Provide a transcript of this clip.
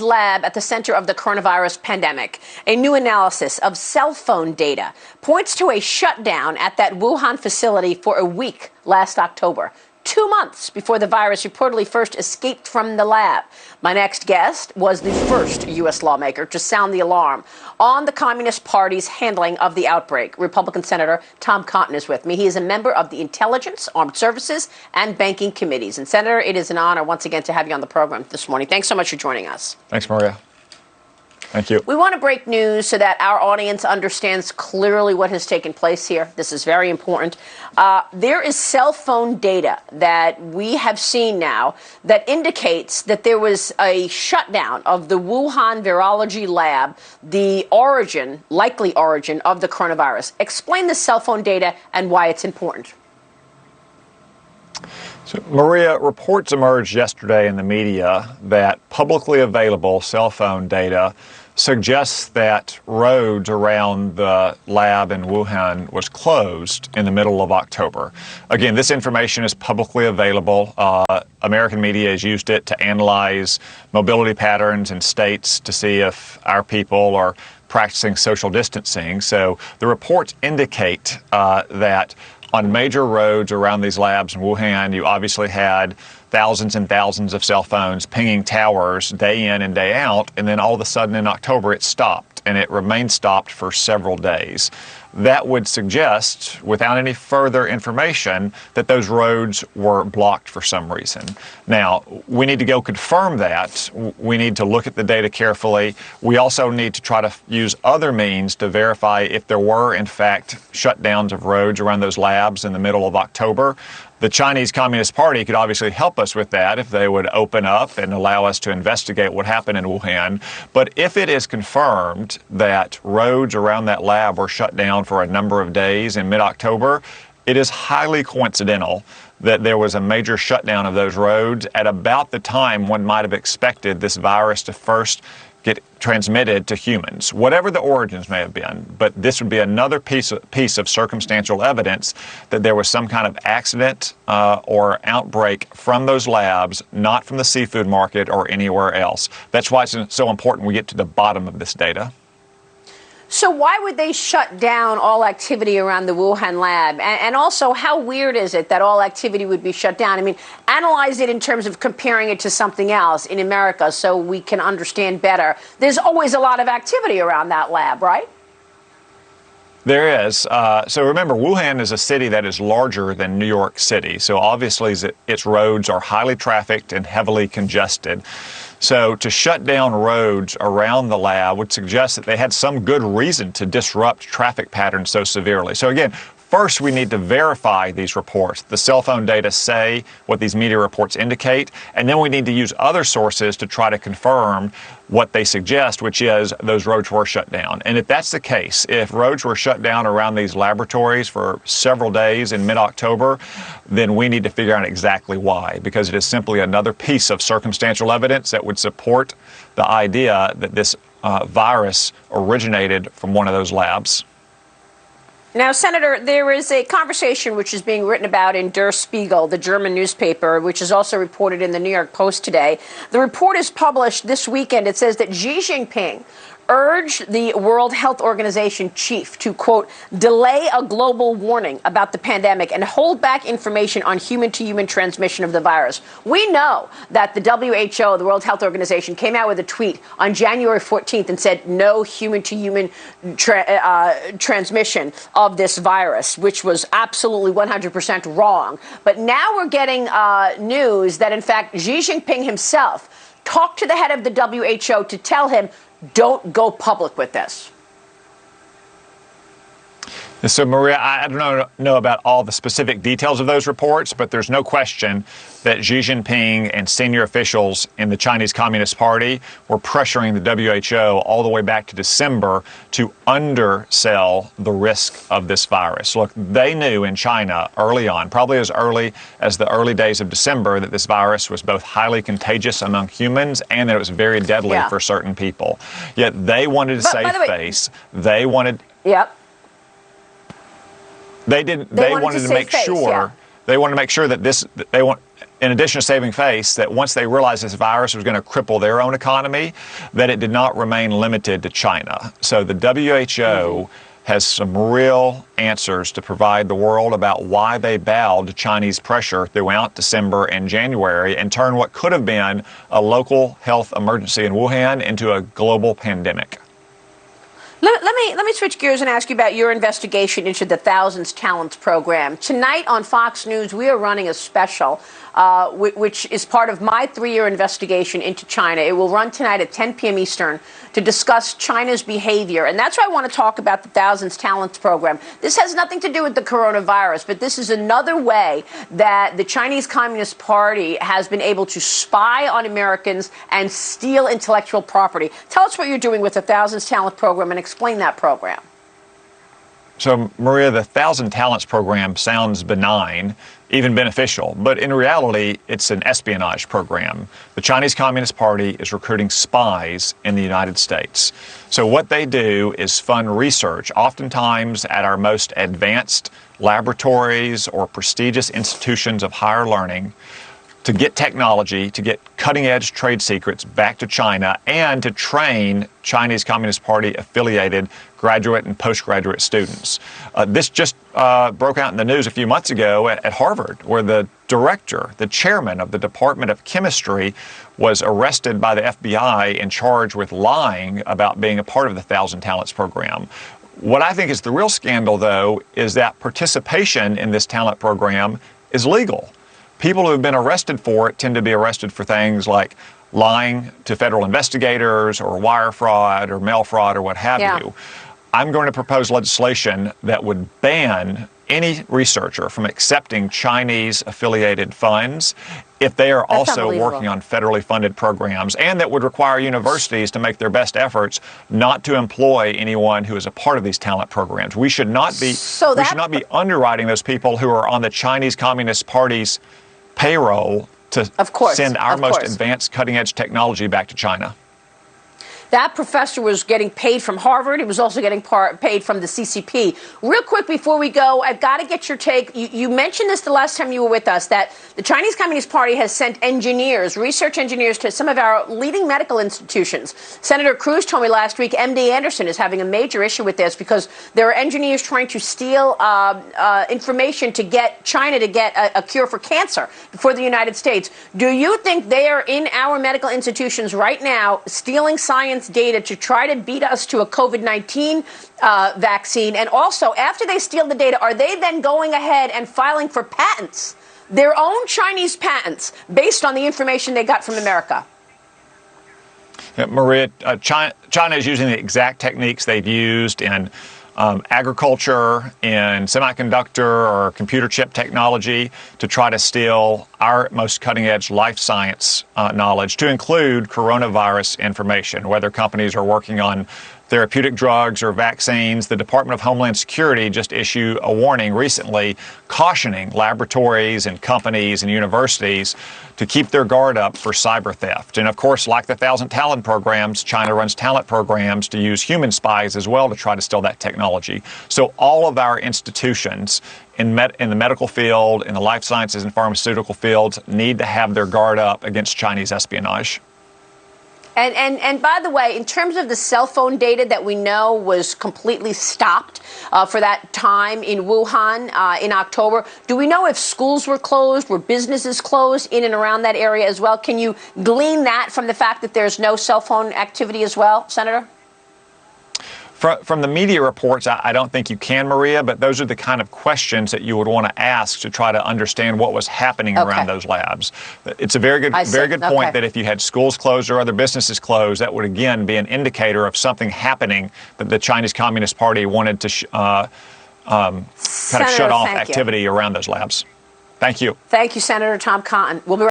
Lab at the center of the coronavirus pandemic. A new analysis of cell phone data points to a shutdown at that Wuhan facility for a week last October, 2 months before the virus reportedly first escaped from the lab. My next guest was the first U.S. lawmaker to sound the alarm on the Communist Party's handling of the outbreak. Republican Senator Tom Cotton is with me. He is a member of the Intelligence, Armed Services, and Banking Committees. And Senator, it is an honor once again to have you on the program this morning. Thanks so much for joining us. Thanks, Maria. Thank you. We want to break news so that our audience understands clearly what has taken place here. This is very important. There is cell phone data that we have seen now that indicates that there was a shutdown of the Wuhan Virology lab, the likely origin of the coronavirus. Explain the cell phone data and why it's important. So, Maria, reports emerged yesterday in the media that publicly available cell phone data suggests that roads around the lab in Wuhan was closed in the middle of October. Again, this information is publicly available. American media has used it to analyze mobility patterns in states to see if our people are practicing social distancing. So the reports indicate that on major roads around these labs in Wuhan, you obviously had thousands and thousands of cell phones pinging towers day in and day out, and then all of a sudden in October it stopped, and it remained stopped for several days. That would suggest, without any further information, that those roads were blocked for some reason. Now, we need to go confirm that. We need to look at the data carefully. We also need to try to use other means to verify if there were, in fact, shutdowns of roads around those labs in the middle of October. The Chinese Communist Party could obviously help us with that if they would open up and allow us to investigate what happened in Wuhan. But if it is confirmed that roads around that lab were shut down for a number of days in mid-October, it is highly coincidental that there was a major shutdown of those roads at about the time one might have expected this virus to first get transmitted to humans, whatever the origins may have been. But this would be another piece of circumstantial evidence that there was some kind of accident or outbreak from those labs, not from the seafood market or anywhere else. That's why it's so important we get to the bottom of this data. So why would they shut down all activity around the Wuhan lab? And also, how weird is it that all activity would be shut down? I mean, analyze it in terms of comparing it to something else in America so we can understand better. There's always a lot of activity around that lab, right? There is. So remember, Wuhan is a city that is larger than New York City. So obviously its roads are highly trafficked and heavily congested. So to shut down roads around the lab would suggest that they had some good reason to disrupt traffic patterns so severely. So again, first we need to verify these reports. The cell phone data say what these media reports indicate, and then we need to use other sources to try to confirm what they suggest, which is those roads were shut down. And if that's the case, if roads were shut down around these laboratories for several days in mid-October, then we need to figure out exactly why, because it is simply another piece of circumstantial evidence that would support the idea that this virus originated from one of those labs. Now, Senator, there is a conversation which is being written about in Der Spiegel, the German newspaper, which is also reported in the New York Post today. The report is published this weekend. It says that Xi Jinping urged the World Health Organization chief to, quote, delay a global warning about the pandemic and hold back information on human-to-human transmission of the virus. We know that the WHO, the World Health Organization, came out with a tweet on January 14th and said no human-to-human transmission of this virus, which was absolutely 100% wrong. But now we're getting news that, in fact, Xi Jinping himself talked to the head of the WHO to tell him, don't go public with this. So, Maria, I don't know about all the specific details of those reports, but there's no question that Xi Jinping and senior officials in the Chinese Communist Party were pressuring the WHO all the way back to December to undersell the risk of this virus. Look, they knew in China early on, probably as early as the early days of December, that this virus was both highly contagious among humans and that it was very deadly for certain people. Yet they wanted to save face. They wanted... Yep. They wanted to make sure. They wanted to make sure that in addition to saving face, that once they realized this virus was going to cripple their own economy, that it did not remain limited to China. So the WHO has some real answers to provide the world about why they bowed to Chinese pressure throughout December and January and turned what could have been a local health emergency in Wuhan into a global pandemic. Let me switch gears and ask you about your investigation into the Thousands Talents program. Tonight on Fox News, we are running a special, which is part of my 3-year investigation into China. It will run tonight at 10 p.m. Eastern to discuss China's behavior. And that's why I want to talk about the Thousands Talents program. This has nothing to do with the coronavirus, but this is another way that the Chinese Communist Party has been able to spy on Americans and steal intellectual property. Tell us what you're doing with the Thousands Talent program and explain that program. So, Maria, the Thousand Talents program sounds benign, even beneficial, but in reality, it's an espionage program. The Chinese Communist Party is recruiting spies in the United States. So what they do is fund research, oftentimes at our most advanced laboratories or prestigious institutions of higher learning, to get technology, to get cutting-edge trade secrets back to China, and to train Chinese Communist Party affiliated graduate and postgraduate students. This just broke out in the news a few months ago at Harvard, where the director, the chairman of the Department of Chemistry, was arrested by the FBI and charged with lying about being a part of the Thousand Talents program. What I think is the real scandal, though, is that participation in this talent program is legal. People who have been arrested for it tend to be arrested for things like lying to federal investigators or wire fraud or mail fraud or what have you. I'm going to propose legislation that would ban any researcher from accepting Chinese affiliated funds if they are also working on federally funded programs, and that would require universities to make their best efforts not to employ anyone who is a part of these talent programs. We should not be underwriting those people who are on the Chinese Communist Party's payroll to send our most advanced cutting-edge technology back to China. That professor was getting paid from Harvard. He was also getting paid from the CCP. Real quick before we go, I've got to get your take. You mentioned this the last time you were with us, that the Chinese Communist Party has sent engineers, research engineers, to some of our leading medical institutions. Senator Cruz told me last week MD Anderson is having a major issue with this because there are engineers trying to steal information to get China to get a cure for cancer for the United States. Do you think they are in our medical institutions right now stealing science data to try to beat us to a COVID-19 vaccine? And also, after they steal the data, are they then going ahead and filing for patents, their own Chinese patents, based on the information they got from America? Yeah, Maria, China is using the exact techniques they've used in agriculture, in semiconductor or computer chip technology to try to steal our most cutting-edge life science knowledge, to include coronavirus information, whether companies are working on therapeutic drugs or vaccines. The Department of Homeland Security just issued a warning recently cautioning laboratories and companies and universities to keep their guard up for cyber theft. And of course, like the Thousand Talent programs, China runs talent programs to use human spies as well to try to steal that technology. So all of our institutions in the medical field, in the life sciences and pharmaceutical fields need to have their guard up against Chinese espionage. And by the way, in terms of the cell phone data that we know was completely stopped for that time in Wuhan in October, do we know if schools were closed, were businesses closed in and around that area as well? Can you glean that from the fact that there's no cell phone activity as well, Senator? From the media reports, I don't think you can, Maria, but those are the kind of questions that you would want to ask to try to understand what was happening around those labs. It's a very good point that if you had schools closed or other businesses closed, that would again be an indicator of something happening that the Chinese Communist Party wanted to kind of shut off activity around those labs. Thank you. Thank you, Senator Tom Cotton. We'll be